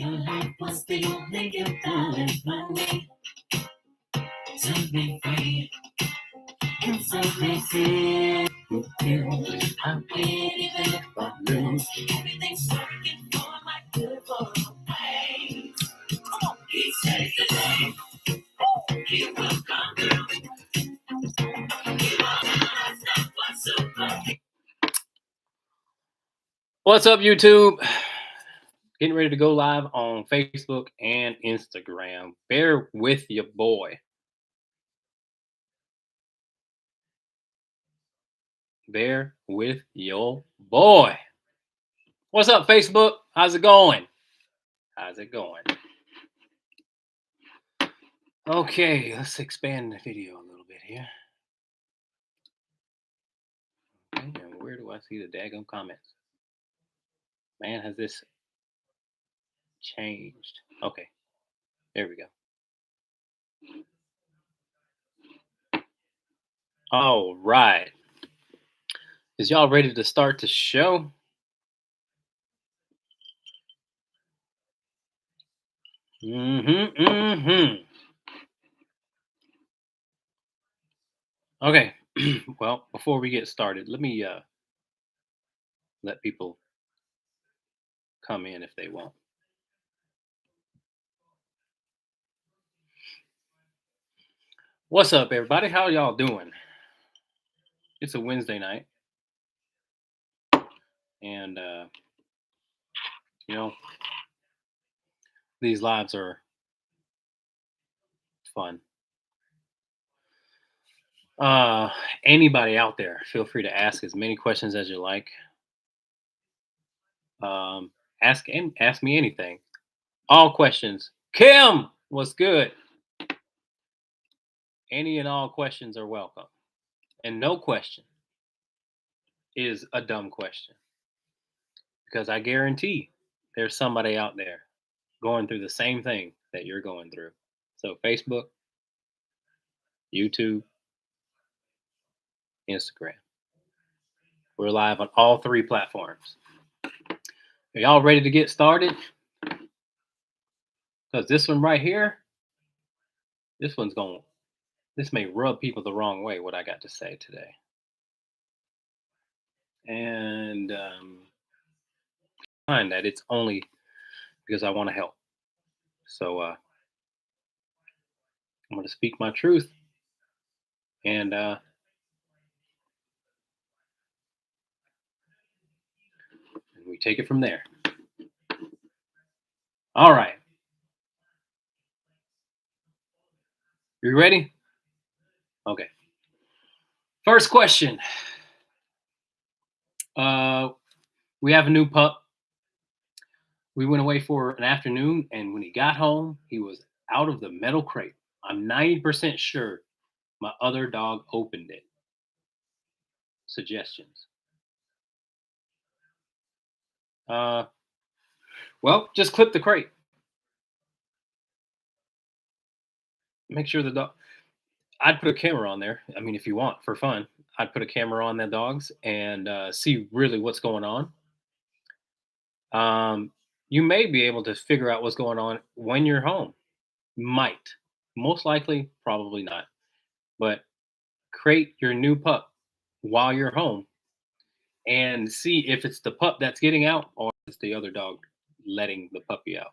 Your life was the only gift that is money to be free. And so they say, I pity them but lose. Everything's working for my good for ways. Come on, he saves the day. He will come through. He will not for super. What's up, YouTube? Getting ready to go live on Facebook and Instagram. Bear with your boy. Bear with your boy. What's up, Facebook? How's it going? How's it going? Okay, let's expand the video a little bit here. Okay, and where do I see the daggum comments? Man, has this changed? Okay, there we go. All right. Is y'all ready to start the show? Okay. Well, before we get started, let me let people come in if they want. What's up, everybody? How y'all doing? It's a Wednesday night, and you know, these lives are fun. Anybody out there, feel free to ask as many questions as you like. Ask me anything. All questions. Kim, what's good? Any and all questions are welcome, and no question is a dumb question, because I guarantee there's somebody out there going through the same thing that you're going through. So Facebook, YouTube, Instagram. We're live on all three platforms. Are y'all ready to get started? Because this one right here, this may rub people the wrong way, what I got to say today. And find that it's only because I want to help. So I'm going to speak my truth, and we take it from there. All right. You ready? Okay. First question. We have a new pup. We went away for an afternoon, and when he got home, he was out of the metal crate. I'm 90% sure my other dog opened it. Suggestions? Well, just clip the crate. Make sure the dog. I'd put a camera on there. I mean, if you want, for fun, I'd put a camera on the dogs and see really what's going on. You may be able to figure out what's going on when you're home. Might. Most likely, probably not. But crate your new pup while you're home and see if it's the pup that's getting out or it's the other dog letting the puppy out.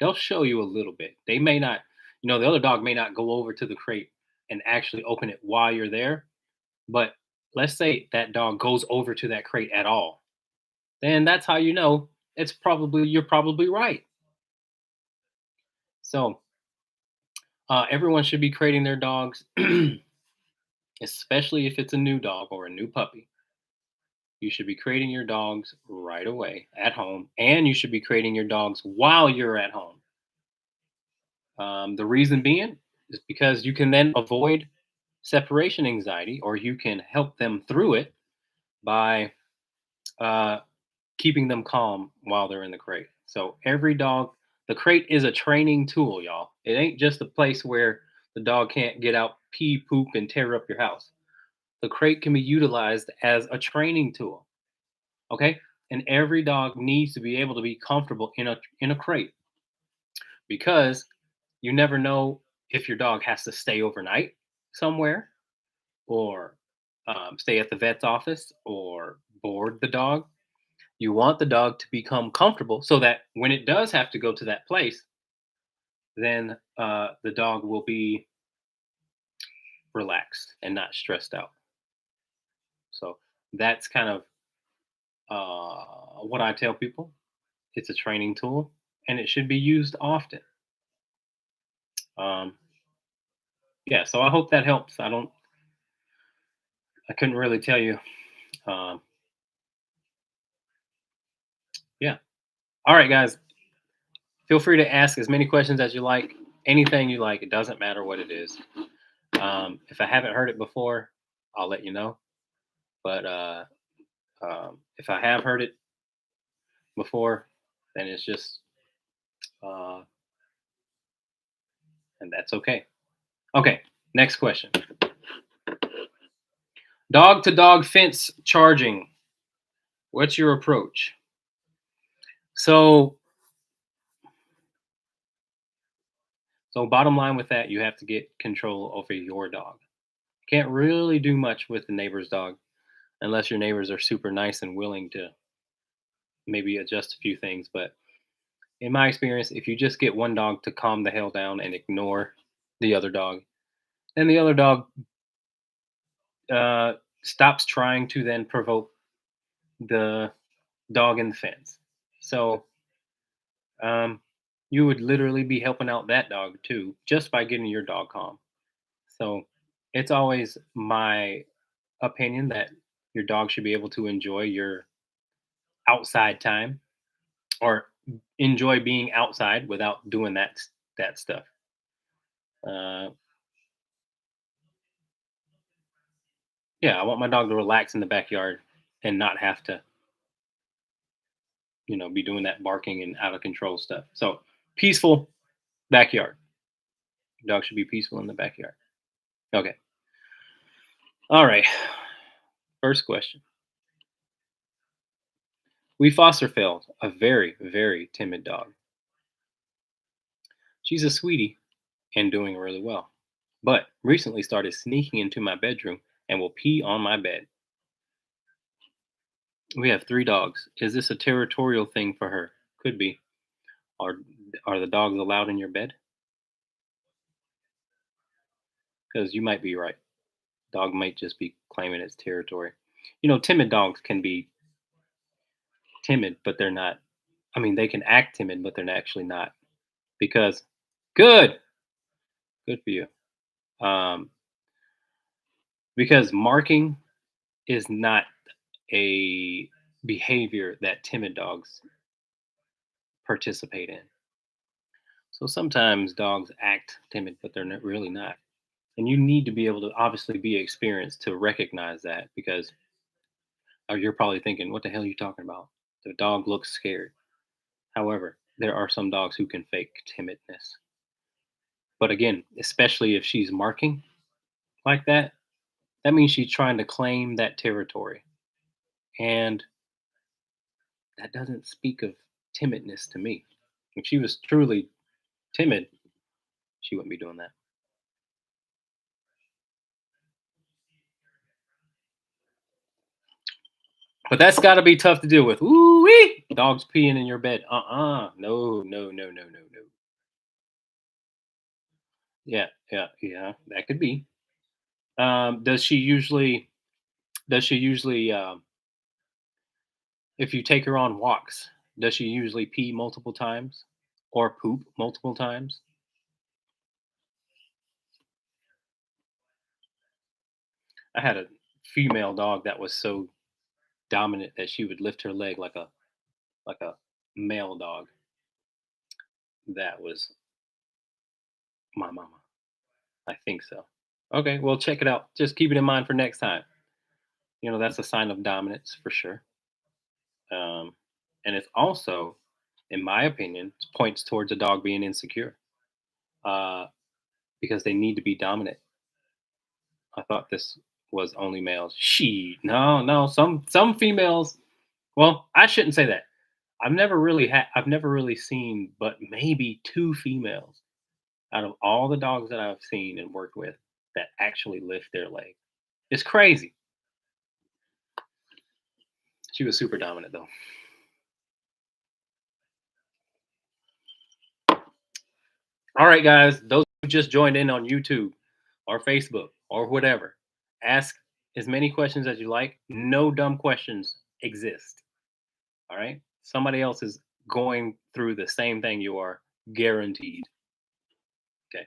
They'll show you a little bit. They may not, the other dog may not go over to the crate and actually open it while you're there. But let's say that dog goes over to that crate at all. Then that's how you know you're probably right. So everyone should be crating their dogs, especially if it's a new dog or a new puppy. You should be crating your dogs right away at home, and you should be crating your dogs while you're at home. The reason being is because you can then avoid separation anxiety, or you can help them through it by keeping them calm while they're in the crate. So every dog, the crate is a training tool, y'all. It ain't just a place where the dog can't get out, pee, poop, and tear up your house. The crate can be utilized as a training tool. Okay? And every dog needs to be able to be comfortable in a crate. because you never know if your dog has to stay overnight somewhere, or stay at the vet's office, or board the dog. You want the dog to become comfortable so that when it does have to go to that place, then the dog will be relaxed and not stressed out. So that's kind of what I tell people. It's a training tool and it should be used often. Um, yeah, so I hope that helps. I couldn't really tell you. Um, yeah. All right, guys. Feel free to ask as many questions as you like, anything you like. It doesn't matter what it is. If I haven't heard it before, I'll let you know. But if I have heard it before, then it's just, uh, and that's okay. Okay, next question. Dog to dog fence charging. What's your approach? So, so bottom line with that, you have to get control over your dog. Can't really do much with the neighbor's dog unless your neighbors are super nice and willing to maybe adjust a few things. But in my experience, if you just get one dog to calm the hell down and ignore the other dog, then the other dog uh, stops trying to then provoke the dog in the fence. So um, you would literally be helping out that dog too, just by getting your dog calm. So it's always my opinion that your dog should be able to enjoy your outside time, or enjoy being outside without doing that stuff. Uh, yeah, I want my dog to relax in the backyard and not have to, be doing that barking and out of control stuff. So peaceful backyard. Dog should be peaceful in the backyard. Okay. All right. First question. We foster failed a very, very timid dog. She's a sweetie and doing really well, but recently started sneaking into my bedroom and will pee on my bed. We have three dogs. Is this a territorial thing for her? Could be. Are are the dogs allowed in your bed? Because you might be right. Dog might just be claiming its territory. Timid dogs can be timid, but they're not. I mean, they can act timid, but they're actually not. Because good, good for you. Um, because marking is not a behavior that timid dogs participate in. So sometimes dogs act timid, but they're not, really not. And you need to be able to obviously be experienced to recognize that, because you're probably thinking, what the hell are you talking about? The dog looks scared. However, there are some dogs who can fake timidness. But again, especially if she's marking like that means she's trying to claim that territory. And that doesn't speak of timidness to me. If she was truly timid, she wouldn't be doing that. But that's got to be tough to deal with. Ooh wee! Dogs peeing in your bed. No, no, no, no, no, no. Yeah, yeah, yeah. That could be. Does she usually? Does she usually? If you take her on walks, does she usually pee multiple times or poop multiple times? I had a female dog that was so dominant that she would lift her leg like a male dog. That was my mama. I think so. Okay, well check it out. Just keep it in mind for next time. That's a sign of dominance for sure. Um, and it's also, in my opinion, points towards a dog being insecure, uh, because they need to be dominant. I thought this was only males. No, no. Some females. Well, I shouldn't say that. I've never really seen but maybe two females out of all the dogs that I've seen and worked with that actually lift their leg. It's crazy. She was super dominant though. All right, guys, those who just joined in on YouTube or Facebook or whatever, ask as many questions as you like. No dumb questions exist. All right. Somebody else is going through the same thing you are, guaranteed. Okay.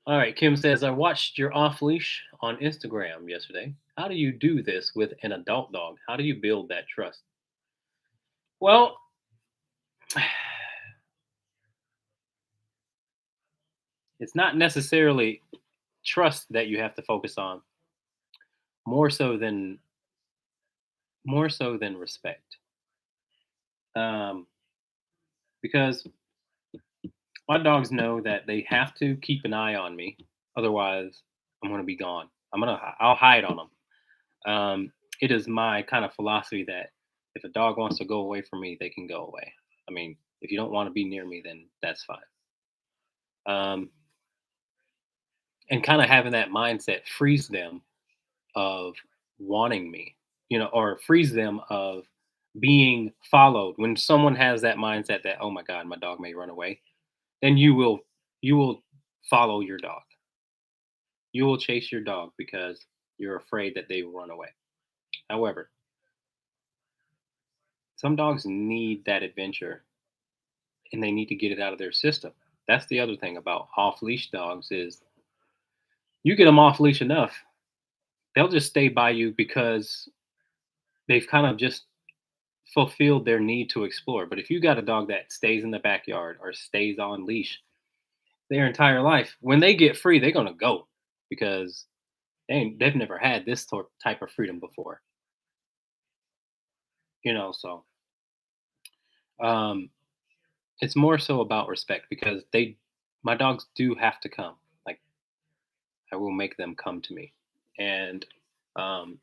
All right. Kim says, I watched your off leash on Instagram yesterday. How do you do this with an adult dog? How do you build that trust? Well, it's not necessarily trust that you have to focus on, more so than respect. Um, because my dogs know that they have to keep an eye on me, otherwise I'm gonna be gone. I'll hide on them. It is my kind of philosophy that if a dog wants to go away from me, they can go away. I mean, if you don't want to be near me, then that's fine. Um, and kind of having that mindset frees them of wanting me, or frees them of being followed. When someone has that mindset that, oh my God, my dog may run away, then you will follow your dog. You will chase your dog because you're afraid that they will run away. However, some dogs need that adventure and they need to get it out of their system. That's the other thing about off leash dogs is you get them off leash enough, they'll just stay by you because they've kind of just fulfilled their need to explore. But if you got a dog that stays in the backyard or stays on leash their entire life, when they get free, they're gonna go because they've never had this type of freedom before. So um, it's more so about respect because my dogs do have to come. Like I will make them come to me, and um,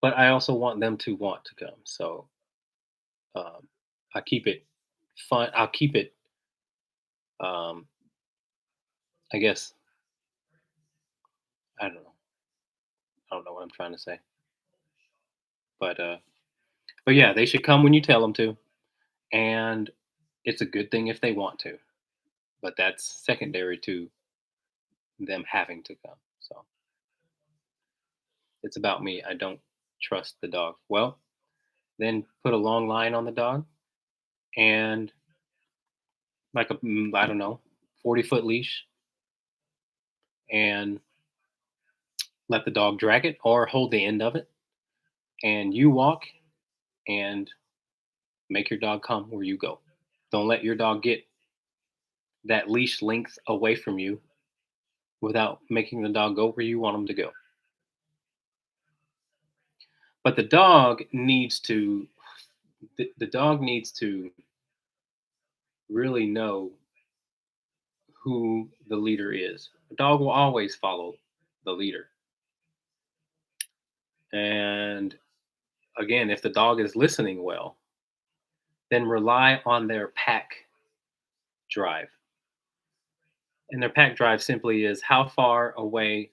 but I also want them to want to come. So um, I keep it fun. I'll keep it. Um, I guess I don't know. I don't know what I'm trying to say, but yeah, they should come when you tell them to, and it's a good thing if they want to. But that's secondary to them having to come. So it's about me. I don't trust the dog. Well, then put a long line on the dog and like I don't know, 40-foot leash and let the dog drag it or hold the end of it. And you walk and make your dog come where you go. Don't let your dog get that leash length away from you without making the dog go where you want him to go. But the dog needs to really know who the leader is. The dog will always follow the leader. And again, if the dog is listening well, then rely on their pack drive. And their pack drive simply is how far away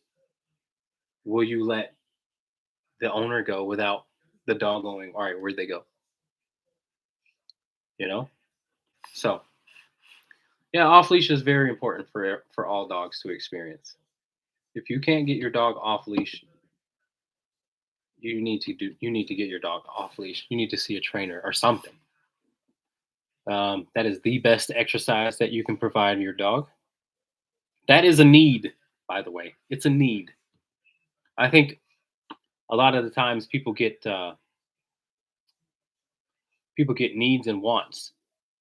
will you let the owner go without the dog going, all right, where'd they go? You know? So yeah, off leash is very important for all dogs to experience. If you can't get your dog off leash, you need to get your dog off leash. You need to see a trainer or something. That is the best exercise that you can provide your dog. That is a need, by the way. It's a need. I think a lot of the times people get needs and wants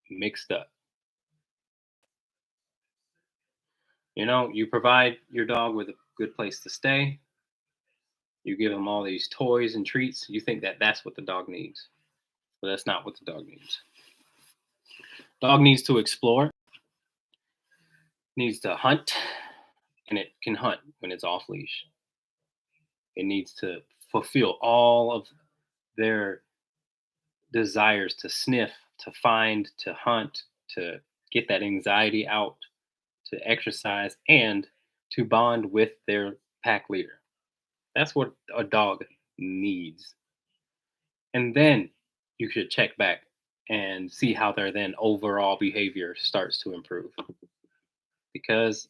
mixed up. You provide your dog with a good place to stay. You give them all these toys and treats. You think that that's what the dog needs, but that's not what the dog needs. Dog needs to explore, needs to hunt, and it can hunt when it's off leash. It needs to fulfill all of their desires to sniff, to find, to hunt, to get that anxiety out, to exercise, and to bond with their pack leader. That's what a dog needs. And then you should check back and see how their then overall behavior starts to improve. Because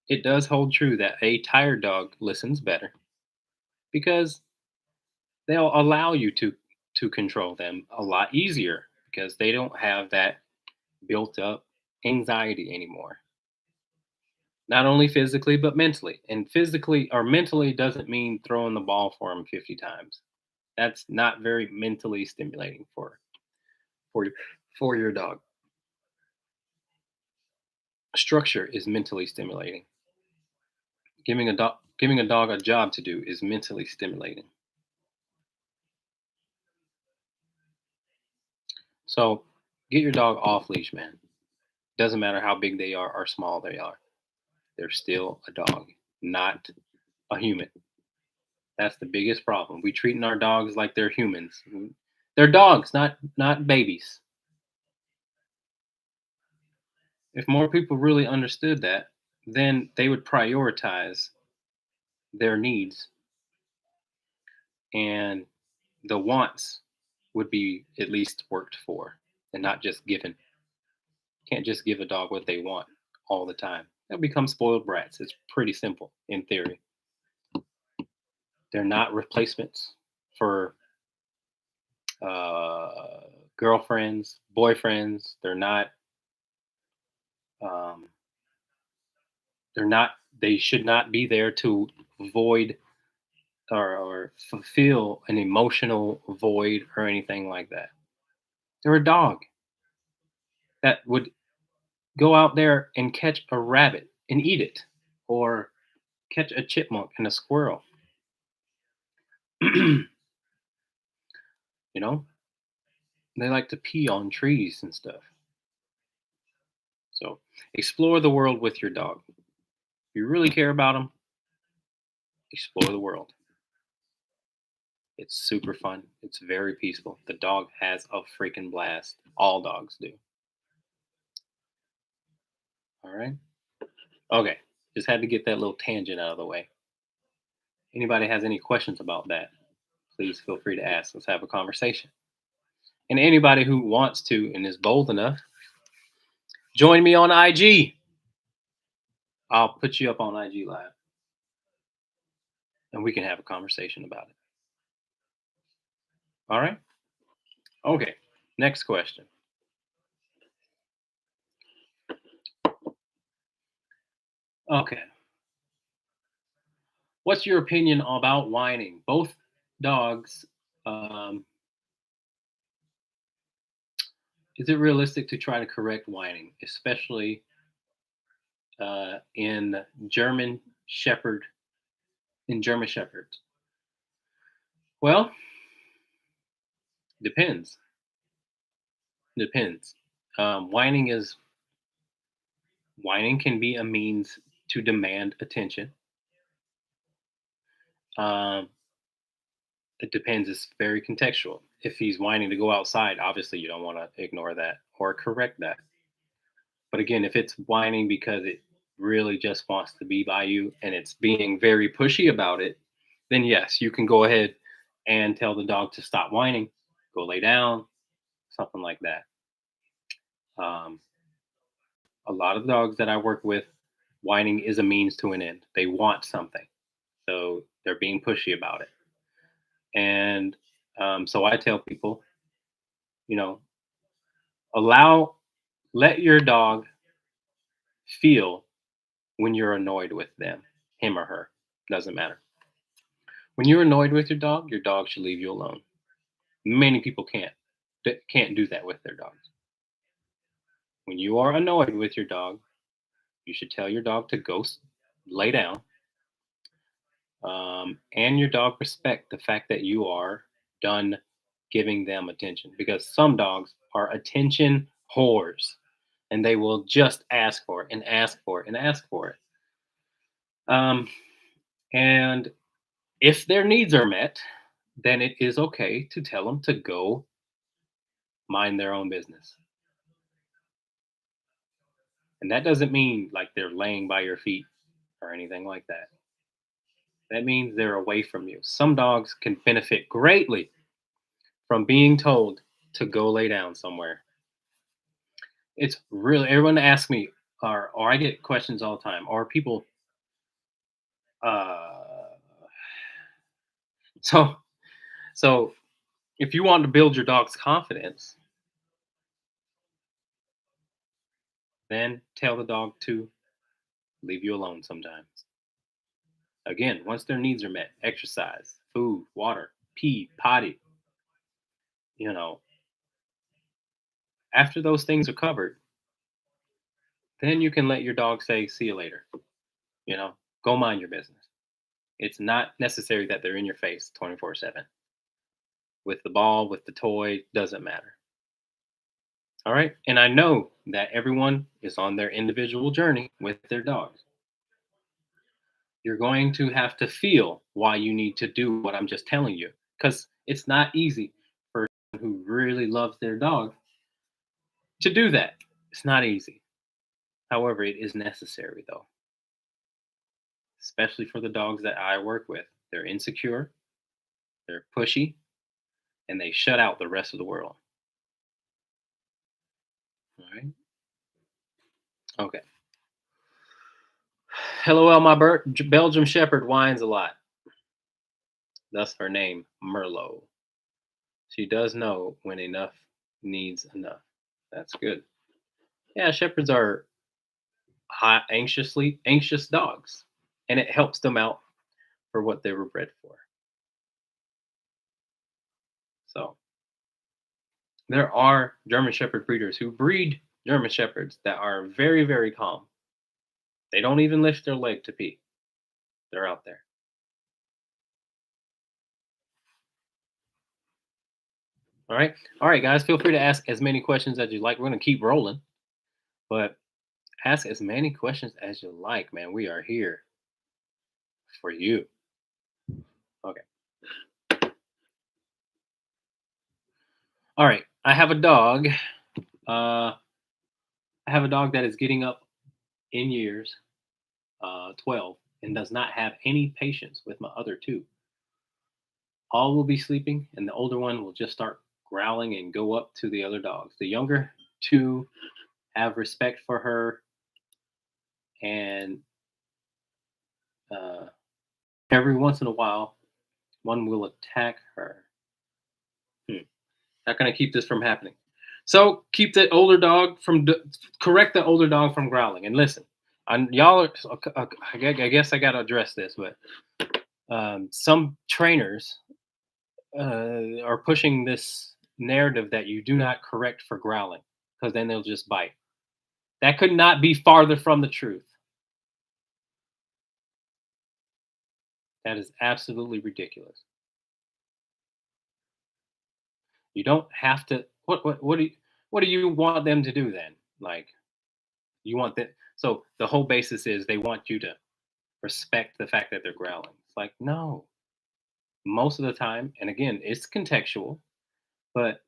it does hold true that a tired dog listens better because they'll allow you to control them a lot easier because they don't have that built up anxiety anymore. Not only physically but mentally. And physically or mentally doesn't mean throwing the ball for them 50 times. That's not very mentally stimulating for for your dog. Structure is mentally stimulating. Giving a dog a job to do is mentally stimulating. So get your dog off leash, man. Doesn't matter how big they are or small they are. They're still a dog, not a human. That's the biggest problem. We treating our dogs like they're humans. They're dogs, not babies. If more people really understood that, then they would prioritize their needs and the wants would be at least worked for and not just given. Can't just give a dog what they want all the time. They'll become spoiled brats. It's pretty simple in theory. They're not replacements for uh, girlfriends, boyfriends. Um, they're not. They should not be there to void or fulfill an emotional void or anything like that. They're a dog that would go out there and catch a rabbit and eat it, or catch a chipmunk and a squirrel. you know, they like to pee on trees and stuff. So explore the world with your dog. If you really care about them, explore the world. It's super fun. It's very peaceful. The dog has a freaking blast. All dogs do. All right. Okay. Just had to get that little tangent out of the way. Anybody has any questions about that, please feel free to ask. Let's have a conversation. And anybody who wants to and is bold enough, join me on IG. I'll put you up on IG Live and we can have a conversation about it. All right. Okay. Next question. Okay. What's your opinion about whining? Both dogs. Um, is it realistic to try to correct whining, especially in Shepherd, in German Shepherds? Well, depends. Depends. Whining can be a means to demand attention. Um, it depends. It's very contextual. If he's whining to go outside, obviously you don't want to ignore that or correct that. But again, if it's whining because it really just wants to be by you and it's being very pushy about it, then yes, you can go ahead and tell the dog to stop whining, go lay down, something like that. Um, a lot of dogs that I work with, whining is a means to an end. They want something, so they're being pushy about it. And so I tell people, you know, allow, let your dog feel when you're annoyed with them, him or her, doesn't matter. When you're annoyed with your dog should leave you alone. Many people can't do that with their dogs. When you are annoyed with your dog, you should tell your dog to lay down, and your dog respect the fact that you are done giving them attention because some dogs are attention whores and they will just ask for it and ask for it and ask for it. Um, and if their needs are met, then it is okay to tell them to go mind their own business. And that doesn't mean like they're laying by your feet or anything like that. That means they're away from you. Some dogs can benefit greatly from being told to go lay down somewhere. It's really everyone asks me, or I get questions all the time, or people. Uh, so so if you want to build your dog's confidence, then tell the dog to leave you alone sometimes. Again, once their needs are met, exercise, food, water, pee, potty, you know, after those things are covered, then you can let your dog say, see you later, you know, go mind your business. It's not necessary that they're in your face 24/7. With the ball, with the toy, doesn't matter. All right. And I know that everyone is on their individual journey with their dogs. You're going to have to feel why you need to do what I'm just telling you because it's not easy for someone who really loves their dog to do that. It's not easy. However, it is necessary though, especially for the dogs that I work with. They're insecure, they're pushy, and they shut out the rest of the world. All right. Okay. LOL, my Belgium Shepherd whines a lot. Thus her name, Merlot. She does know when enough needs enough. That's good. Yeah, shepherds are anxious dogs, and it helps them out for what they were bred for. So there are German Shepherd breeders who breed German Shepherds that are very, very calm. They don't even lift their leg to pee. They're out there. All right. All right, guys. Feel free to ask as many questions as you like. We're going to keep rolling, but ask as many questions as you like, man. We are here for you. Okay. All right. I have a dog. I have a dog that is getting up in years, 12, and does not have any patience with my other two. All will be sleeping, and the older one will just start growling and go up to the other dogs. The younger two have respect for her, and uh, every once in a while, one will attack her. Hmm. Not going to keep this from happening. So keep the older dog from correct the older dog from growling. And listen, y'all are. I guess I got to address this, but some trainers are pushing this narrative that you do not correct for growling because then they'll just bite. That could not be farther from the truth. That is absolutely ridiculous. You don't have to. What do you want them to do then? Like you want that. So the whole basis is they want you to respect the fact that they're growling. It's like no, most of the time, and again, it's contextual. But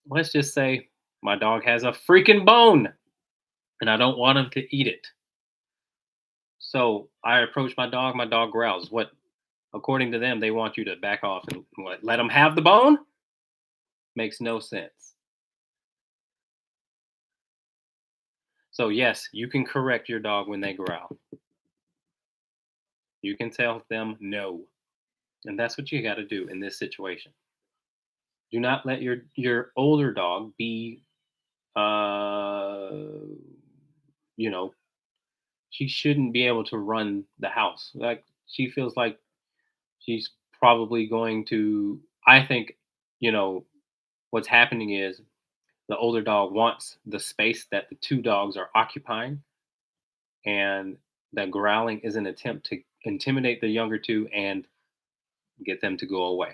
let's just say my dog has a freaking bone, and I don't want him to eat it. So I approach my dog growls. What, according to them, they want you to back off and what, let them have the bone? Makes no sense. So, yes, you can correct your dog when they growl. You can tell them no. And that's what you got to do in this situation. Do not let your older dog be, uh, you know, she shouldn't be able to run the house. Like, she feels like she's probably going to, I think, you know, what's happening is the older dog wants the space that the two dogs are occupying, and that growling is an attempt to intimidate the younger two and get them to go away.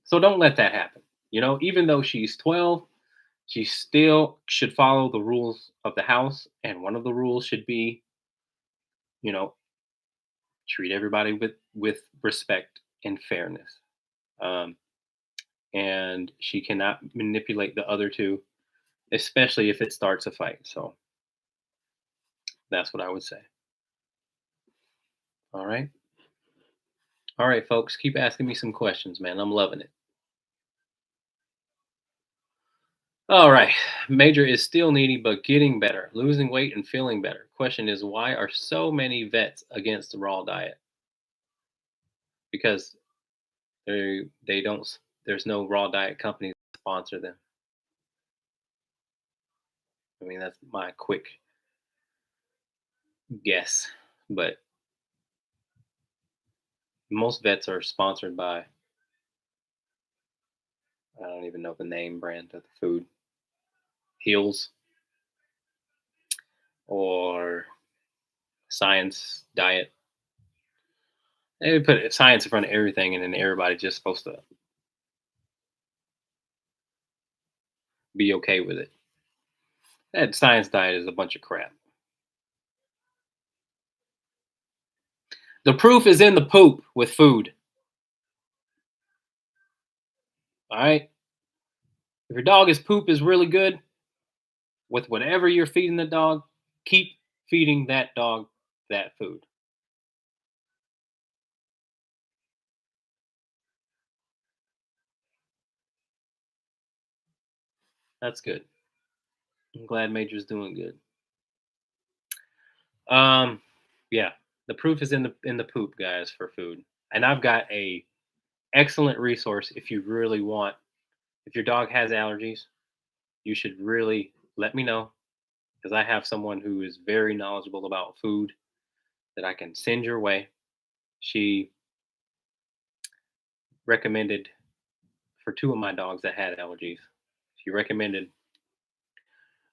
So don't let that happen. You know, even though she's 12, she still should follow the rules of the house, and one of the rules should be, you know, treat everybody with respect and fairness. Um, and she cannot manipulate the other two, especially if it starts a fight. So that's what I would say. All right. All right, folks, keep asking me some questions, man. I'm loving it. All right. Major is still needy, but getting better, losing weight and feeling better. Question is, why are so many vets against the raw diet? Because they don't, there's no raw diet company that sponsor them. I mean, that's my quick guess. But most vets are sponsored by, I don't even know the name brand of the food, Heels or Science Diet. They put science in front of everything, and then everybody's just supposed to be okay with it. That science diet is a bunch of crap. The proof is in the poop with food. All right. If your dog's poop is really good with whatever you're feeding the dog, keep feeding that dog that food. That's good. I'm glad Major's doing good. Um, yeah, the proof is in the poop, guys, for food. And I've got a excellent resource if you really want. If your dog has allergies, you should really let me know because I have someone who is very knowledgeable about food that I can send your way. She recommended for two of my dogs that had allergies. She recommended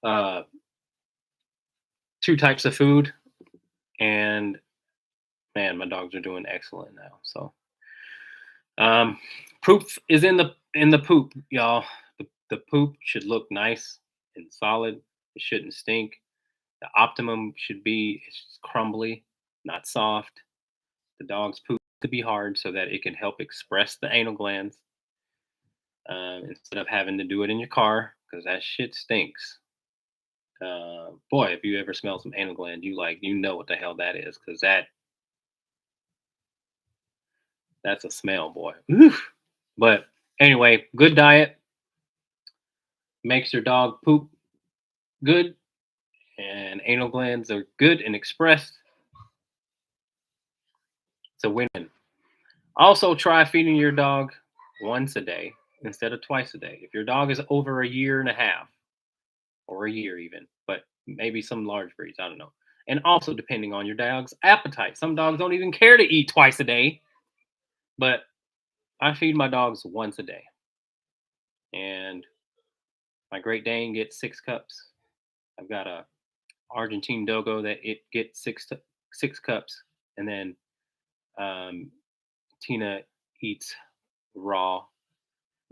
uh, two types of food, and man, my dogs are doing excellent now. So, um, proof is in the poop, y'all. The poop should look nice and solid. It shouldn't stink. The optimum should be it's crumbly, not soft. The dog's poop to be hard so that it can help express the anal glands instead of having to do it in your car because that shit stinks. Boy, if you ever smell some anal gland, you know what the hell that is because that's a smell, boy. Oof. But anyway, good diet makes your dog poop good, and anal glands are good and expressed. It's a win-win. Also, try feeding your dog once a day instead of twice a day. If your dog is over a year and a half, or a year even, but maybe some large breeds, I don't know. And also depending on your dog's appetite. Some dogs don't even care to eat twice a day, but I feed my dogs once a day. And my Great Dane gets 6 cups. I've got a Argentine Dogo that it gets 6 cups, and then um, Tina eats raw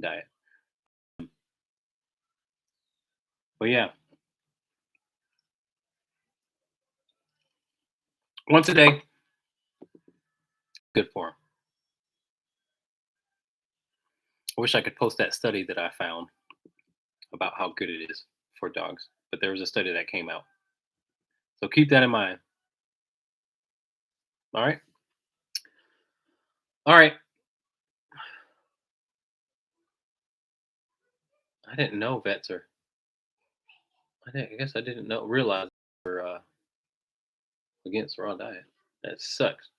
diet. But yeah, once a day, good for them. I wish I could post that study that I found about how good it is for dogs, but there was a study that came out. So keep that in mind. All right. All right. I didn't know vets are. I guess I didn't know realize they were against raw diet. That sucks.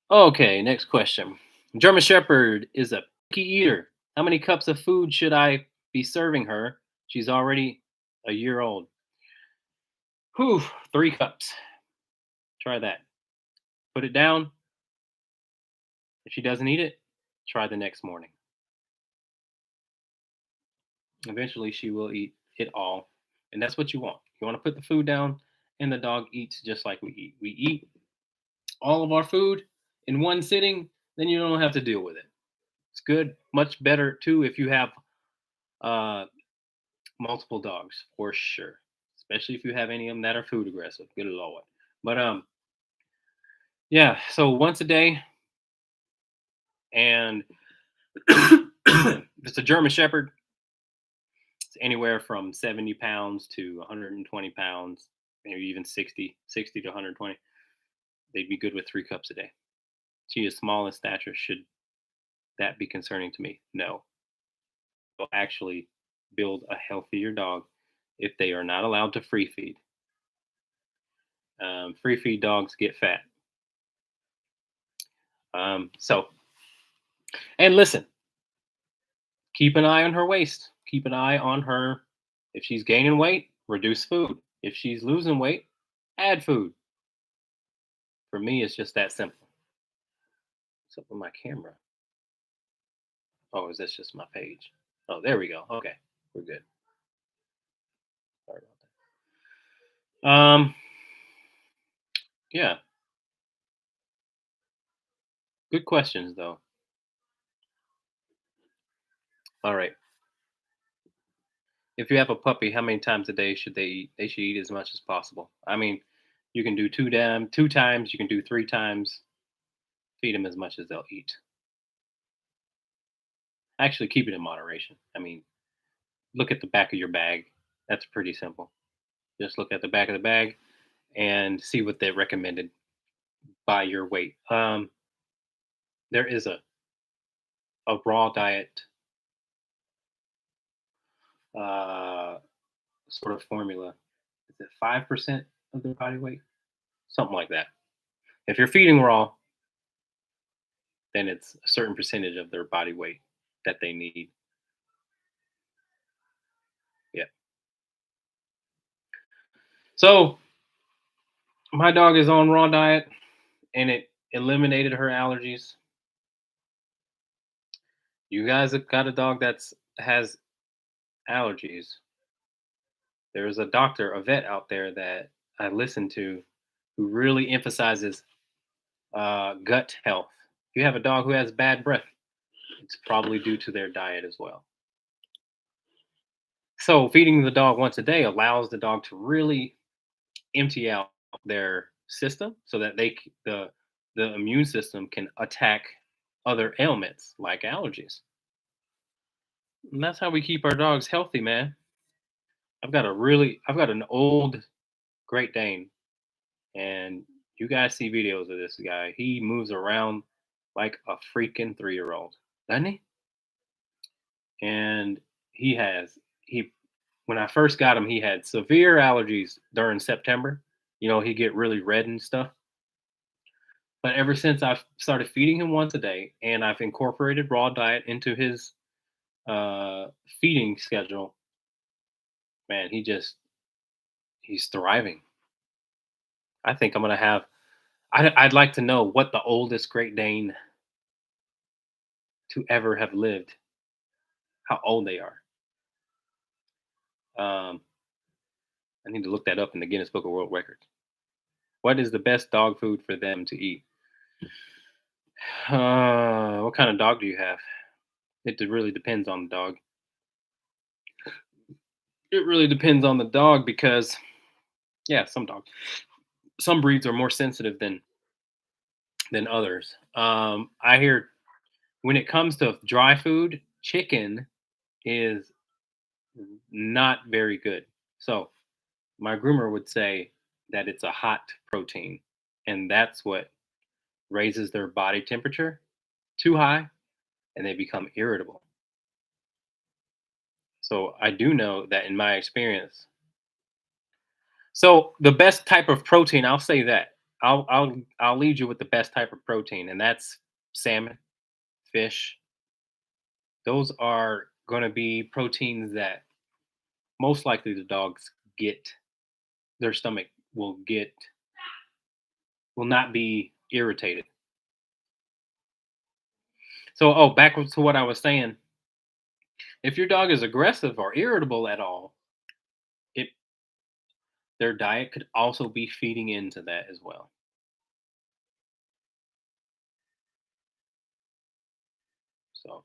Okay, next question. German Shepherd is a picky eater. How many cups of food should I be serving her? She's already a year old. Whew, 3 cups. Try that. Put it down. If she doesn't eat it, try the next morning. Eventually, she will eat it all. And that's what you want. You want to put the food down, and the dog eats just like we eat. We eat all of our food in one sitting, then you don't have to deal with it. It's good, much better too if you have uh, multiple dogs for sure, especially if you have any of them that are food aggressive. Good lord. But yeah. So once a day, and If it's a German Shepherd, it's anywhere from 70 pounds to 120 pounds, maybe even 60 to 120. They'd be good with 3 cups a day. She is small in stature. Should that be concerning to me? No. Will actually build a healthier dog if they are not allowed to free feed. Free feed dogs get fat. So, and listen, keep an eye on her waist. Keep an eye on her. If she's gaining weight, reduce food. If she's losing weight, add food. For me, it's just that simple. What's up with my camera? Oh, is this just my page? Oh, there we go. Okay, we're good. Sorry about that. Yeah, good questions though. All right. If you have a puppy, how many times a day should they eat? They should eat as much as possible. I mean, you can do 2 times, you can do 3 times. Feed them as much as they'll eat. Actually, keep it in moderation. I mean, look at the back of your bag. That's pretty simple. Just look at the back of the bag and see what they recommended by your weight. There is a raw diet uh, sort of formula. Is it 5% of their body weight? Something like that. If you're feeding raw, then it's a certain percentage of their body weight that they need. Yeah. So my dog is on raw diet and it eliminated her allergies. You guys have got a dog that's has allergies. There's a doctor, a vet out there that I listen to who really emphasizes gut health. If you have a dog who has bad breath, it's probably due to their diet as well. So feeding the dog once a day allows the dog to really empty out their system so that the immune system can attack other ailments like allergies. And that's how we keep our dogs healthy, man. I've got an old Great Dane, and you guys see videos of this guy. He moves around like a freaking 3-year-old, doesn't he? And he has he when I first got him, he had severe allergies during September. He'd get really red and stuff. But ever since I've started feeding him once a day and I've incorporated raw diet into his uh, feeding schedule, man, he's thriving. I think I'm gonna have. I'd like to know what the oldest Great Dane to ever have lived, how old they are. Um, I need to look that up in the Guinness Book of World Records. What is the best dog food for them to eat? What kind of dog do you have? Really depends on the dog. It really depends on the dog because, yeah, some breeds are more sensitive than others. I hear when it comes to dry food, chicken is not very good. So my groomer would say that it's a hot protein, and that's what raises their body temperature too high, and they become irritable. So I do know that in my experience. So the best type of protein, I'll say that. I'll lead you with the best type of protein, and that's salmon, fish. Those are going to be proteins that most likely the dogs get. Their stomach will not be irritated. So, back to what I was saying. If your dog is aggressive or irritable at all, it their diet could also be feeding into that as well. So,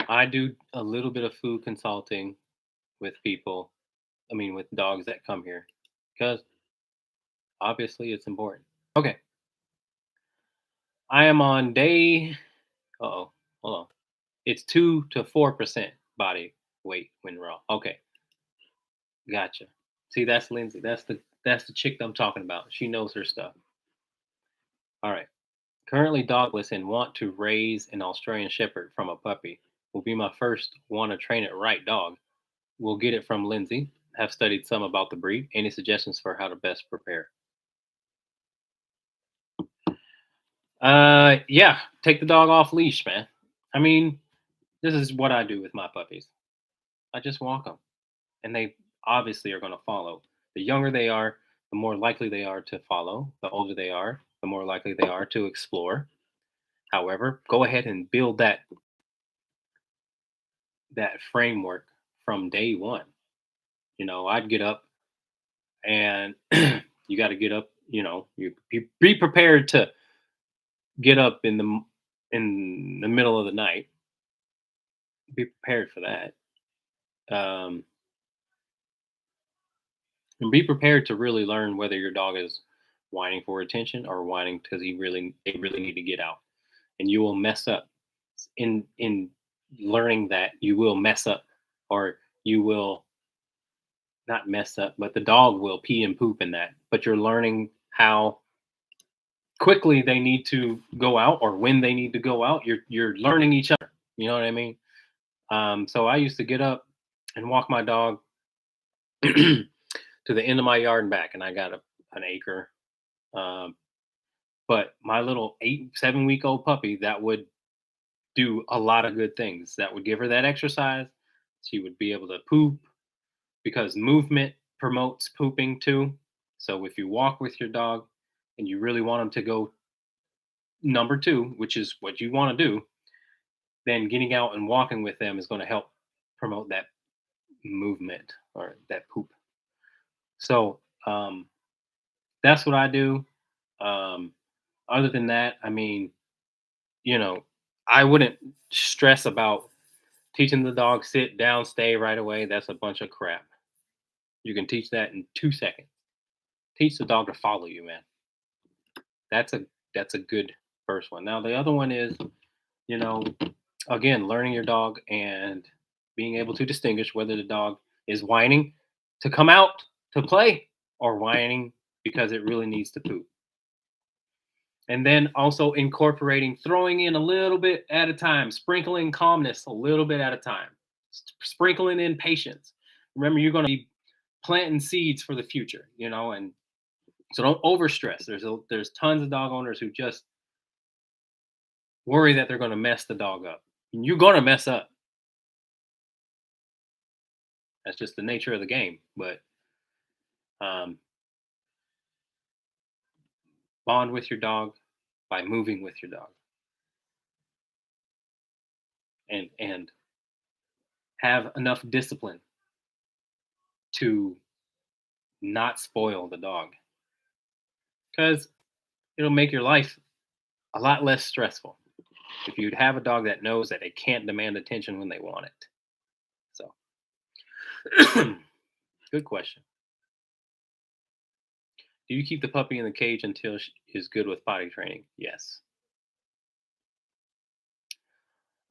I do a little bit of food consulting with people. I mean, with dogs that come here, because obviously it's important. Okay, I am on day. Oh, hold on. It's 2 to 4% body weight when raw. Okay, gotcha. See, that's Lindsay. That's the chick I'm talking about. She knows her stuff. All right. Currently dogless and want to raise an Australian Shepherd from a puppy. Will be my first want to train it right dog. We'll get it from Lindsay. Have studied some about the breed. Any suggestions for how to best prepare? Yeah. Take the dog off leash, man. I mean, this is what I do with my puppies. I just walk them, and they obviously are going to follow. The younger they are, the more likely they are to follow. The older they are, the more likely they are to explore. However, go ahead and build that framework from day one. I'd get up and you got to get up. You be prepared to get up in the middle of the night. Be prepared for that. Um, and be prepared to really learn whether your dog is whining for attention or whining because they really need to get out. And you will mess up in learning that you will mess up, or you will not mess up, but the dog will pee and poop in that. But you're learning how quickly they need to go out or when they need to go out. You're learning each other. You know what I mean? So I used to get up and walk my dog to the end of my yard and back, and I got an acre. Um, but my little 7 week old puppy, that would do a lot of good things. That would give her that exercise. She would be able to poop because movement promotes pooping too. So if you walk with your dog and you really want them to go number two, which is what you want to do, then getting out and walking with them is going to help promote that movement or that poop. So that's what I do. Um, Other than that, I mean, you know, I wouldn't stress about teaching the dog sit down, stay right away. That's a bunch of crap. You can teach that in 2 seconds. Teach the dog to follow you, man. That's a that's a good first one. Now the other one is, you know, again, learning your dog and being able to distinguish whether the dog is whining to come out to play or whining because it really needs to poop. And then also incorporating throwing in a little bit at a time, sprinkling calmness a little bit at a time, sprinkling in patience. Remember, you're going to be planting seeds for the future, and so don't overstress. There's tons of dog owners who just worry that they're going to mess the dog up. And you're going to mess up. That's just the nature of the game. But um, bond with your dog by moving with your dog, and have enough discipline to not spoil the dog, because it'll make your life a lot less stressful if you'd have a dog that knows that it can't demand attention when they want it. So, good question. Do you keep the puppy in the cage until she is good with potty training? Yes.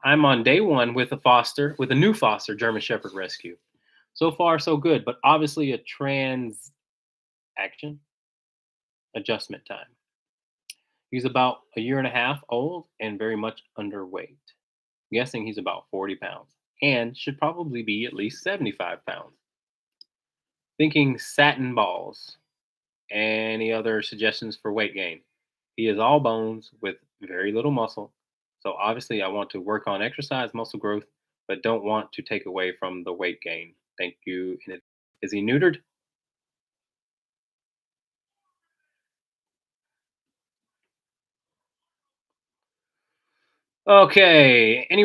I'm on day one with a new foster German Shepherd rescue. So far, so good, but obviously a action adjustment time. He's about a year and a half old and very much underweight. Guessing he's about 40 pounds and should probably be at least 75 pounds. Thinking satin balls. Any other suggestions for weight gain? He is all bones with very little muscle. So obviously, I want to work on exercise, muscle growth, but don't want to take away from the weight gain. Thank you. Is he neutered? Okay. Any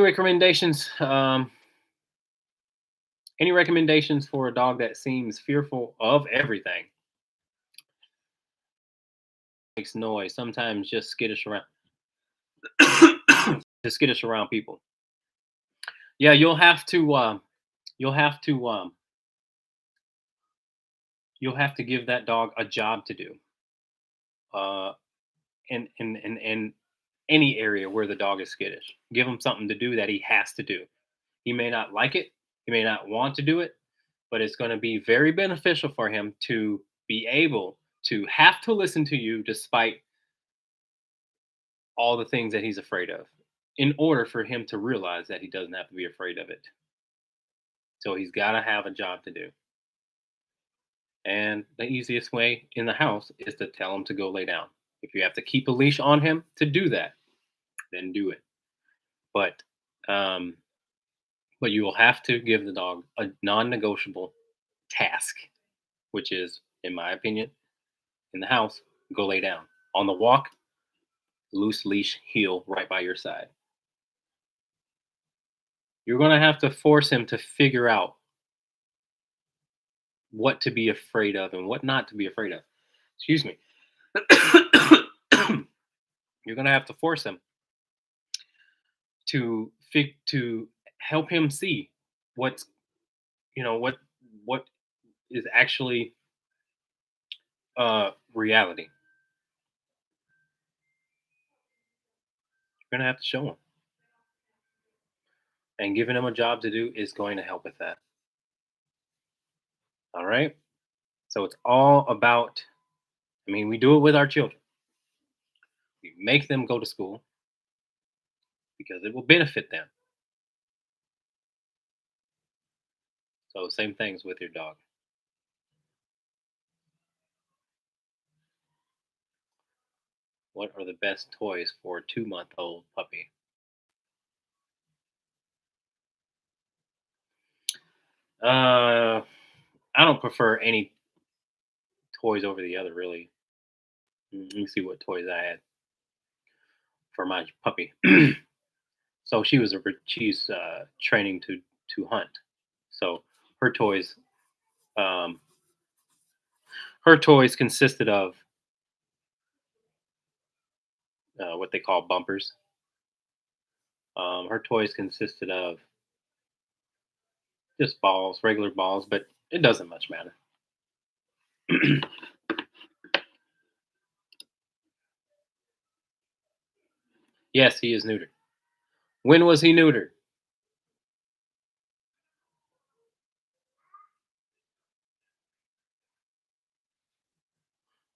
recommendations for a dog that seems fearful of everything? Makes noise. Sometimes just skittish around. Just skittish around people. Yeah, you'll have to you'll have to give that dog a job to do. Uh, and any area where the dog is skittish. Give him something to do that he has to do. He may not like it, he may not want to do it, but it's going to be very beneficial for him to be able to have to listen to you despite all the things that he's afraid of, in order for him to realize that he doesn't have to be afraid of it. So he's got to have a job to do. And the easiest way in the house is to tell him to go lay down. If you have to keep a leash on him to do that, then do it. But um, but you will have to give the dog a non-negotiable task, which is, in my opinion, in the house, go lay down. On the walk, loose leash heel right by your side. You're going to have to force him to figure out what to be afraid of and what not to be afraid of. Excuse me. You're going to have to force him to help him see what's what is actually reality. You're going to have to show him, and giving him a job to do is going to help with that. All right. So it's all about. I mean, we do it with our children. We make them go to school because it will benefit them. So same things with your dog. What are the best toys for a 2-month-old puppy? Uh, I don't prefer any toys over the other, really. Let me see what toys I had for my puppy. So she's training to hunt. So her toys um, her toys consisted of what they call bumpers. Her toys consisted of just balls, regular balls, but it doesn't much matter. Yes, he is neutered. When was he neutered?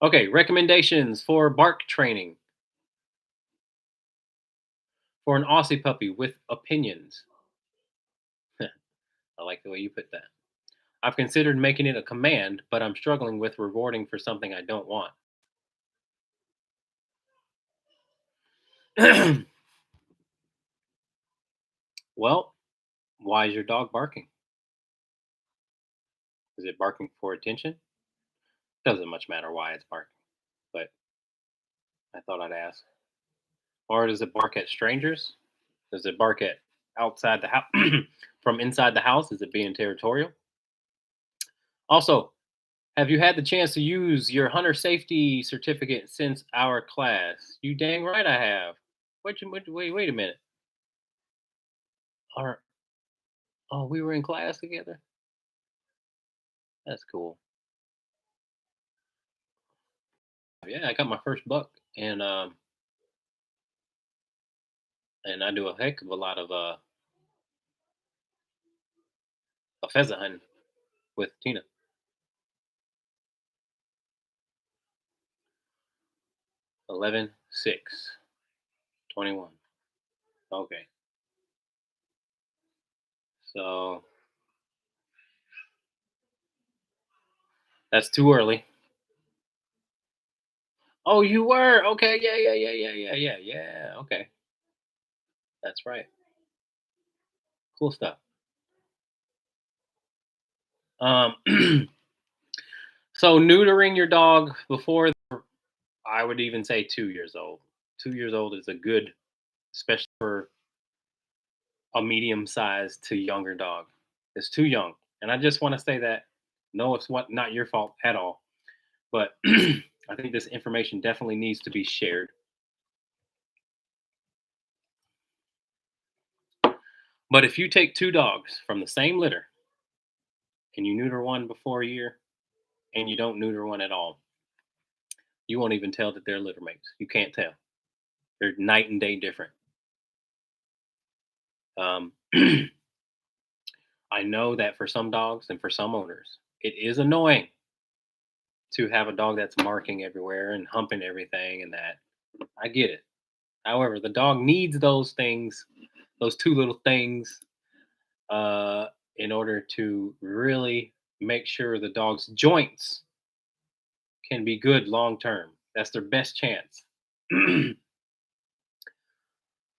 Okay, recommendations for bark training for an Aussie puppy with opinions. I like the way you put that. I've considered making it a command, but I'm struggling with rewarding for something I don't want. Well, why is your dog barking? Is it barking for attention? Doesn't much matter why it's barking, but I thought I'd ask. Or does it bark at strangers? Does it bark at outside the house from inside the house? Is it being territorial? Also, have you had the chance to use your hunter safety certificate since our class? You dang right I have. Wait a minute. Our, oh, we were in class together? That's cool. Yeah, I got my first buck, and I do a heck of a lot of a pheasant hunting with Tina. 11/6/21. Okay. So that's too early. Oh, you were? Okay, yeah. Okay. That's right. Cool stuff. Um so neutering your dog before, I would even say 2 years old. 2 years old is a good, especially for a medium sized to younger dog. It's too young. And I just want to say that no, it's not your fault at all. But I think this information definitely needs to be shared. But if you take two dogs from the same litter and you neuter one before a year and you don't neuter one at all, you won't even tell that they're litter mates. You can't tell. They're night and day different. Um, I know that for some dogs and for some owners, it is annoying to have a dog that's marking everywhere and humping everything and that. I get it. However, the dog needs those things, those two little things, uh, in order to really make sure the dog's joints can be good long term. That's their best chance.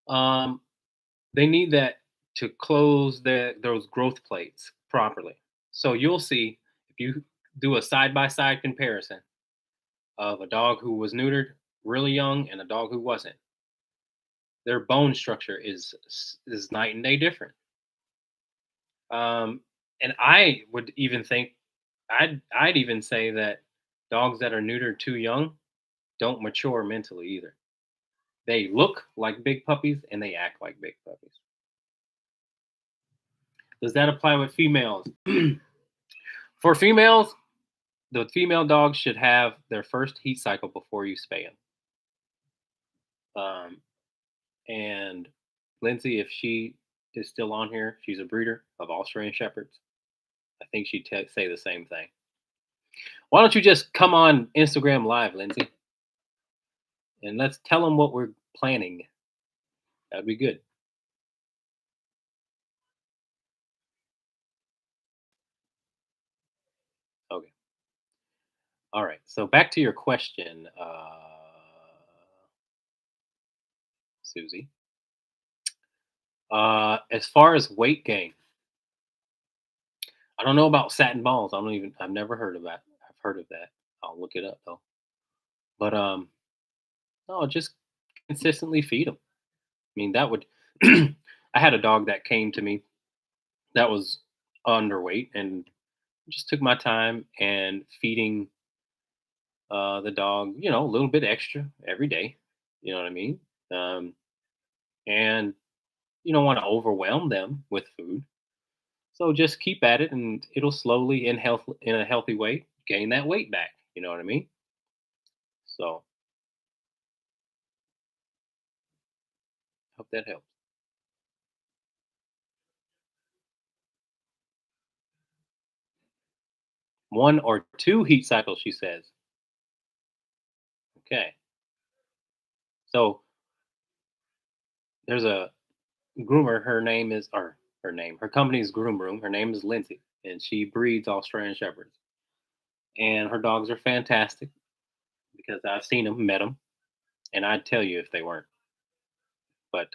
um, they need that to close those growth plates properly. So you'll see if you do a side by side comparison of a dog who was neutered really young and a dog who wasn't, their bone structure is night and day different. Um, and I would even think I'd even say that dogs that are neutered too young don't mature mentally either. They look like big puppies and they act like big puppies. Does that apply with females? For females, the female dogs should have their first heat cycle before you spay them. And Lindsay, if she is still on here, she's a breeder of Australian Shepherds. I think she'd say the same thing. Why don't you just come on Instagram Live, Lindsay, and let's tell them what we're planning. That'd be good. Okay. All right. So back to your question, Susie. As far as weight gain, I don't know about satin balls. I don't even. I've never heard of that. I've heard of that. I'll look it up though. But no, just consistently feed them. I mean, that would. I had a dog that came to me that was underweight, and just took my time and feeding the dog, a little bit extra every day. You know what I mean? Um, and you don't want to overwhelm them with food. So just keep at it, and it'll slowly, in a healthy way, gain that weight back. You know what I mean? So hope that helps. One or two heat cycles, she says. Okay. So there's a groomer. Her company's Groom Room. Her name is Lindsay, and she breeds Australian Shepherds. And her dogs are fantastic because I've seen them, met them, and I'd tell you if they weren't. But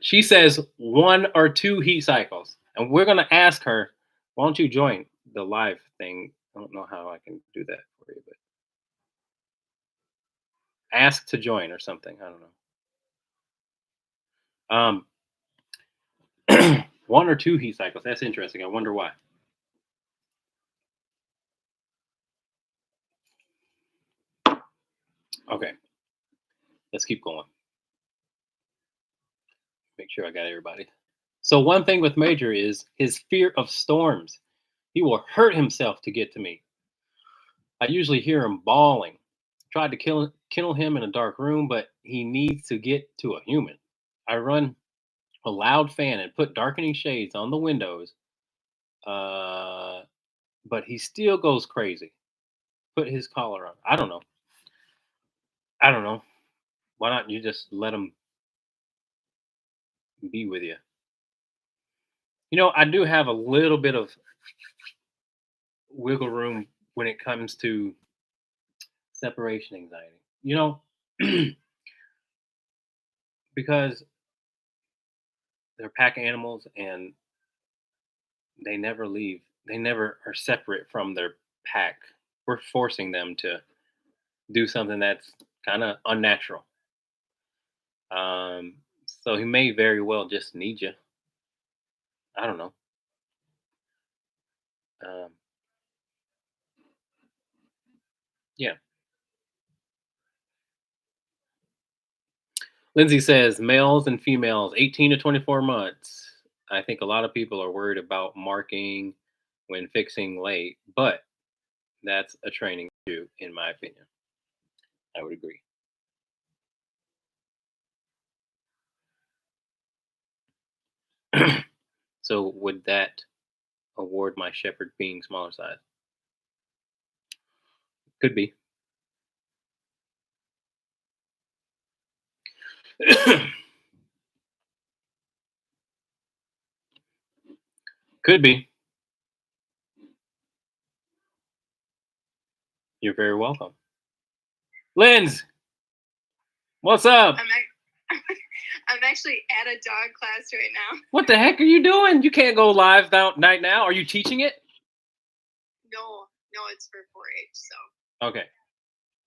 she says one or two heat cycles, and we're gonna ask her, why don't you join the live thing? I don't know how I can do that for you, but ask to join or something. I don't know. One or two heat cycles. That's interesting. I wonder why. Okay, let's keep going. Make sure I got everybody. So one thing with Major is his fear of storms. He will hurt himself to get to me. I usually hear him bawling. Tried to kill him in a dark room, but he needs to get to a human. I run a loud fan and put darkening shades on the windows, uh, but he still goes crazy. Put his collar on. I don't know. I don't know. Why not you just let him be with you? I do have a little bit of wiggle room when it comes to separation anxiety. Because they're pack animals and they never leave. They never are separate from their pack. We're forcing them to do something that's kind of unnatural. So he may very well just need you. I don't know. Um, yeah. Lindsay says males and females, 18 to 24 months. I think a lot of people are worried about marking when fixing late, but that's a training issue, in my opinion. I would agree. So would that award my shepherd being smaller size? Could be. Could be. You're very welcome. Linz, what's up? I'm actually at a dog class right now. What the heck are you doing? You can't go live right now. Are you teaching it? No, it's for 4-H. So Okay.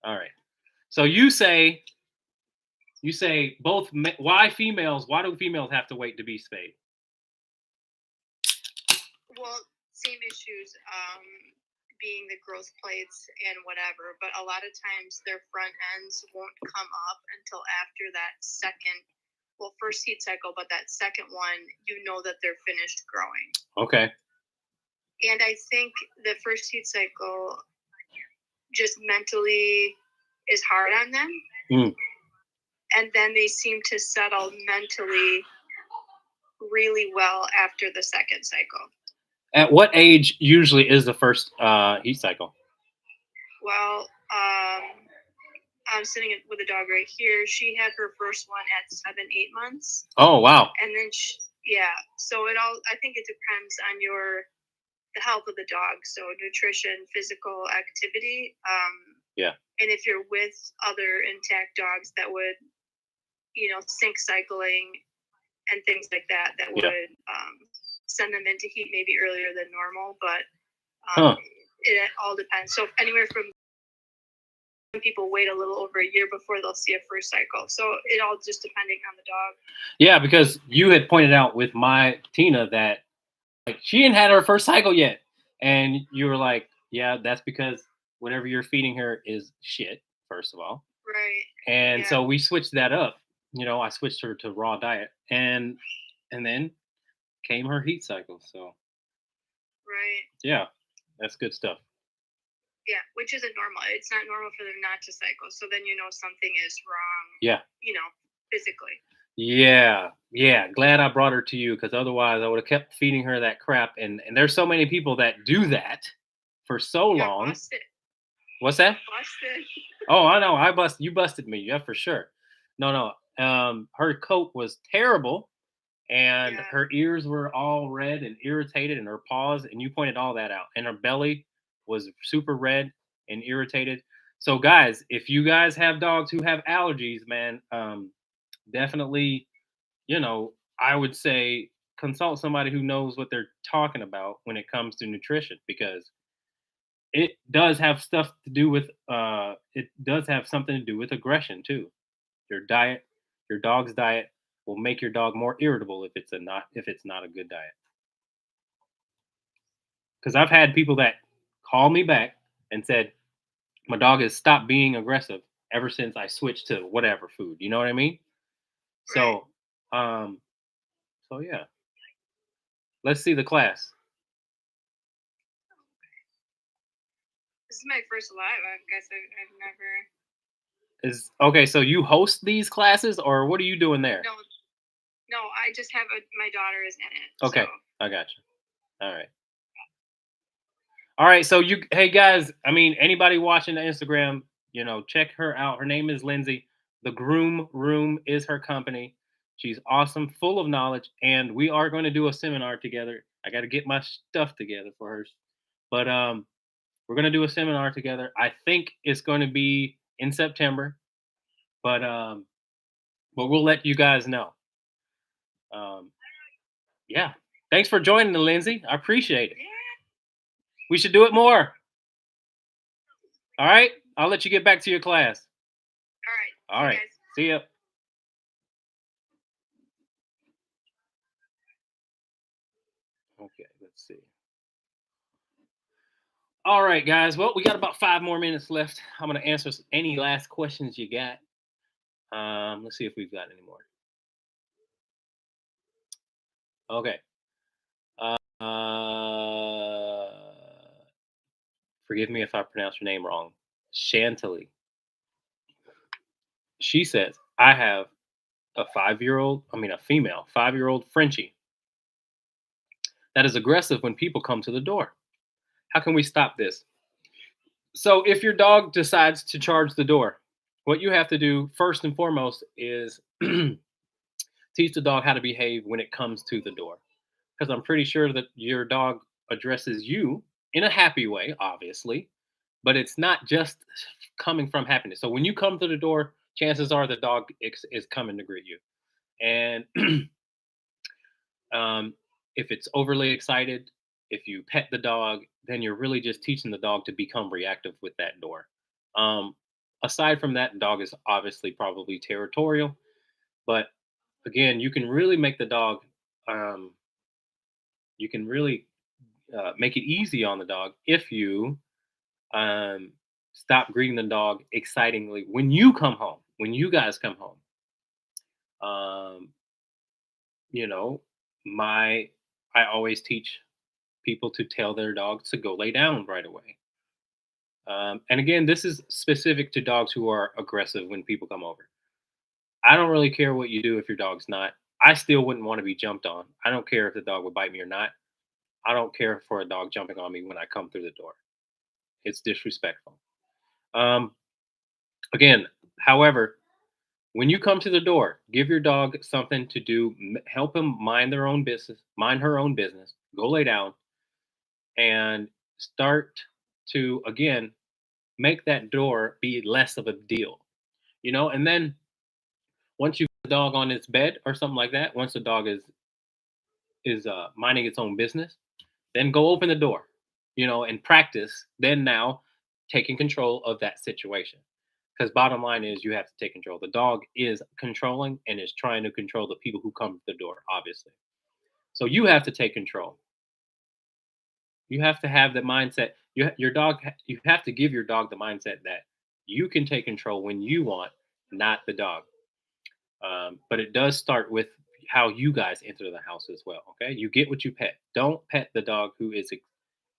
All right. So you say both. Why females? Why do females have to wait to be spayed? well, same issues, being the growth plates and whatever. But a lot of times their front ends won't come up until after that second. Well, first heat cycle, but that second one, you know that they're finished growing. Okay. And I think the first heat cycle just mentally is hard on them. Mm. And then they seem to settle mentally really well after the second cycle. At what age usually is the first heat cycle? Well, I'm sitting with a dog right here. She had her first one at 7-8 months. Oh, wow. And then so I think it depends on the health of the dog. So nutrition, physical activity. Yeah. And if you're with other intact dogs that would, sync cycling and things like that would send them into heat maybe earlier than normal. But it all depends. So anywhere from people wait a little over a year before they'll see a first cycle. So it all just depending on the dog. Yeah, because you had pointed out with my Tina that she hadn't had her first cycle yet, and you were like, "Yeah, that's because whatever you're feeding her is shit." First of all, right? And so we switched that up. I switched her to raw diet, and then came her heat cycle. So right, yeah, that's good stuff. Yeah, which isn't normal. It's not normal for them not to cycle. So then something is wrong. Yeah. Physically. Yeah. Glad I brought her to you because otherwise I would have kept feeding her that crap. And there's so many people that do that for so long. Busted. What's that? Busted. Oh, I know. You busted me. Yeah, for sure. No. Her coat was terrible, and her ears were all red and irritated, and her paws. And you pointed all that out. And her belly was super red and irritated. So, guys, if you guys have dogs who have allergies, man, definitely, I would say consult somebody who knows what they're talking about when it comes to nutrition because it does have stuff to do with it does have something to do with aggression too. Your dog's diet will make your dog more irritable if it's not a good diet. Because I've had people that call me back and said my dog has stopped being aggressive ever since I switched to whatever food. You know what I mean? Right. So yeah. Let's see the class. This is my first live. I guess I've never. Okay, so you host these classes, or what are you doing there? No, I just have my daughter is in it. Okay, so. I got you. All right. So hey guys, anybody watching the Instagram, check her out. Her name is Lindsay. The Groom Room is her company. She's awesome, full of knowledge, and we are going to do a seminar together. I got to get my stuff together for her, but we're going to do a seminar together. I think it's going to be in September, but we'll let you guys know. Yeah. Thanks for joining, Lindsay. I appreciate it. Yeah. We should do it more. All right. I'll let you get back to your class. All right. See ya. Okay, let's see. All right, guys. Well, we got about 5 more minutes left. I'm going to answer any last questions you got. Let's see if we've got any more. Okay. Forgive me if I pronounce your name wrong. Chantilly. She says, I have a female 5-year-old Frenchie. that is aggressive when people come to the door. How can we stop this? So, if your dog decides to charge the door, what you have to do first and foremost is teach the dog how to behave when it comes to the door. Because I'm pretty sure that your dog addresses you in a happy way, obviously, but it's not just coming from happiness. So when you come to the door, chances are the dog is coming to greet you. And um, if it's overly excited, if you pet the dog, then you're really just teaching the dog to become reactive with that door. Um, Aside from that, the dog is obviously probably territorial, but again, you can really make the dog. Um, you can really make it easy on the dog if you um, stop greeting the dog excitingly when you come home. When you guys come home, um, you know, my I always teach people to tell their dogs to go lay down right away. And again, this is specific to dogs who are aggressive when people come over. I don't really care what you do if your dog's not. I still wouldn't want to be jumped on. I don't care if the dog would bite me or not. I don't care for a dog jumping on me when I come through the door. It's disrespectful. Um, Again, however, when you come to the door, give your dog something to do. Help him mind their own business, mind her own business. Go lay down and start to again make that door be less of a deal. And then once you put the dog on its bed or something like that, once the dog is minding its own business, then go open the door. And practice. Then now taking control of that situation. Because bottom line is you have to take control. The dog is controlling and is trying to control the people who come to the door, obviously. So you have to take control. You have to have the mindset. Your dog. You have to give your dog the mindset that you can take control when you want, not the dog. But it does start with how you guys enter the house as well. Okay, you get what you pet. Don't pet the dog who is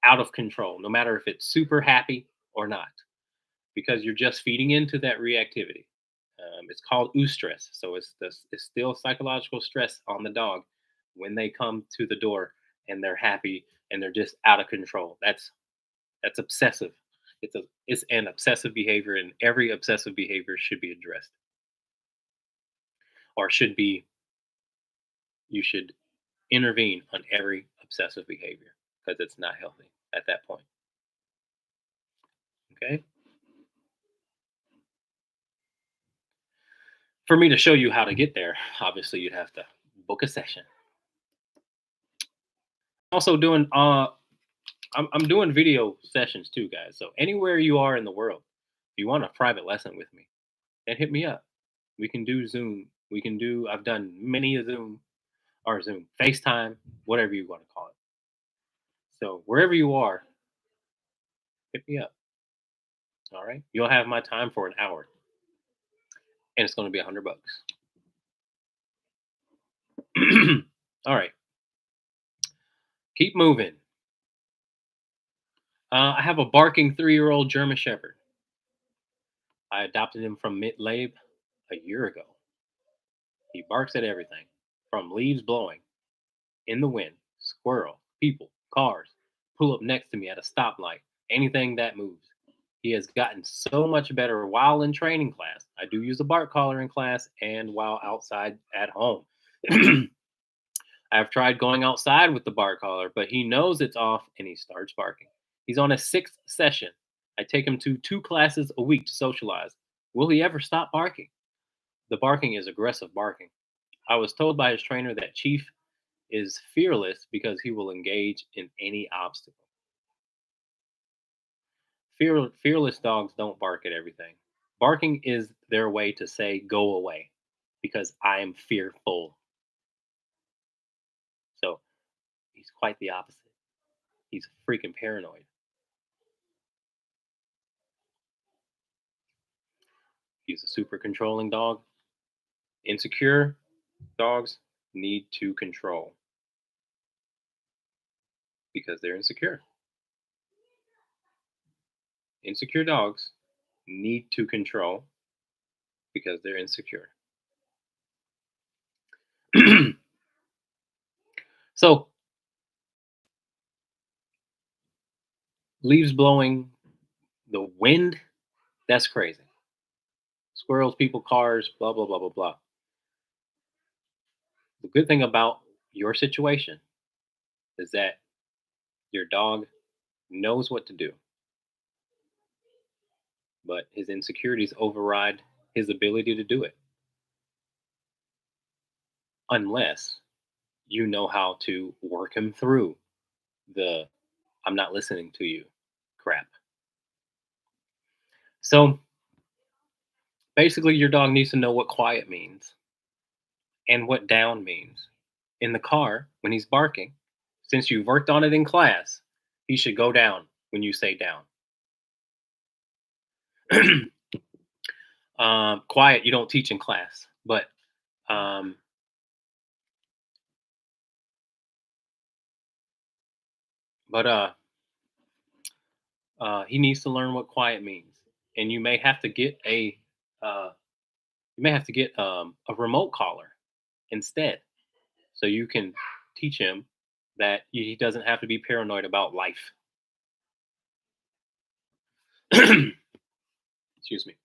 out of control, no matter if it's super happy or not, because you're just feeding into that reactivity. It's called stress, so it's still psychological stress on the dog when they come to the door and they're happy and they're just out of control. That's obsessive. It's an obsessive behavior, and every obsessive behavior should be addressed, or should be you should intervene on every obsessive behavior because it's not healthy at that point. Okay. For me to show you how to get there, obviously you'd have to book a session. Also doing I'm doing video sessions too, guys. So anywhere you are in the world, if you want a private lesson with me, then hit me up. We can do Zoom. I've done many a Zoom, FaceTime, whatever you want to call it. So wherever you are, hit me up. All right. You'll have my time for an hour, and it's going to be $100. All right. Keep moving. I have a barking 3-year-old German Shepherd. I adopted him from Mid Lab a year ago. He barks at everything from leaves blowing in the wind, squirrel, people, cars, pull up next to me at a stoplight, anything that moves. He has gotten so much better while in training class. I do use a bark collar in class and while outside at home. I've tried going outside with the bark collar, but he knows it's off and he starts barking. He's on his 6th session. I take him to 2 classes a week to socialize. Will he ever stop barking? The barking is aggressive barking. I was told by his trainer that Chief is fearless because he will engage in any obstacle. Fearless dogs don't bark at everything. Barking is their way to say, go away, because I am fearful. So he's quite the opposite. He's freaking paranoid. He's a super controlling dog. Insecure dogs need to control because they're insecure. Insecure dogs need to control because they're insecure. So leaves blowing, the wind, that's crazy. Squirrels, people, cars, blah, blah, blah, blah, blah. The good thing about your situation is that your dog knows what to do, but his insecurities override his ability to do it unless you know how to work him through the I'm not listening to you crap. So basically, your dog needs to know what quiet means and what down means. In the car, when he's barking, since you've worked on it in class, he should go down when you say down. Quiet, you don't teach in class, um, but he needs to learn what quiet means, and you may have to get uh, a remote collar instead, so you can teach him that he doesn't have to be paranoid about life. Excuse me.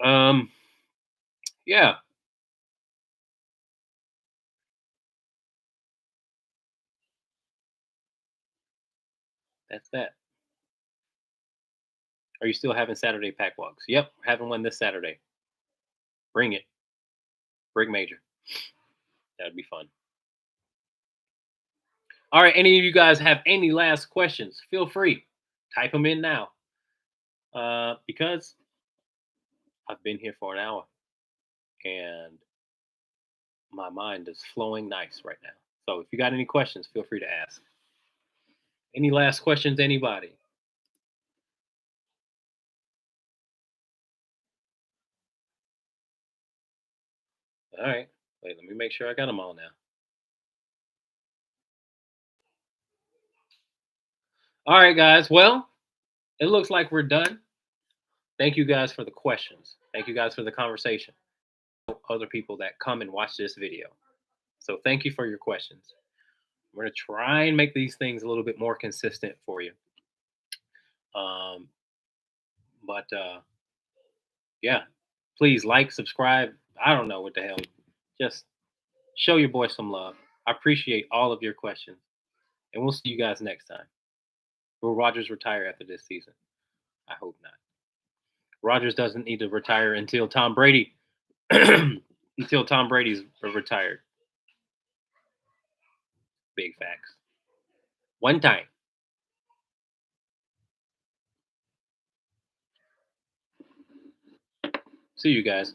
Um, yeah, that's that. Are you still having Saturday pack walks? Yep, we're having one this Saturday. Bring it. Bring major. That'd be fun. All right, any of you guys have any last questions? Feel free. Type them in now. Because I've been here for an hour and my mind is flowing nice right now. So if you got any questions, feel free to ask. Any last questions, anybody? All right. Wait, let me make sure I got them all now. All right, guys. Well, it looks like we're done. Thank you guys for the questions. Thank you guys for the conversation. Other people that come and watch this video. So thank you for your questions. I'm going to try and make these things a little bit more consistent for you. Um, but yeah, please like, subscribe. I don't know what the hell. Just show your boy some love. I appreciate all of your questions. And we'll see you guys next time. Will Rogers retire after this season? I hope not. Rogers doesn't need to retire until Tom Brady until Tom Brady's retired. Big facts. One time. See you guys.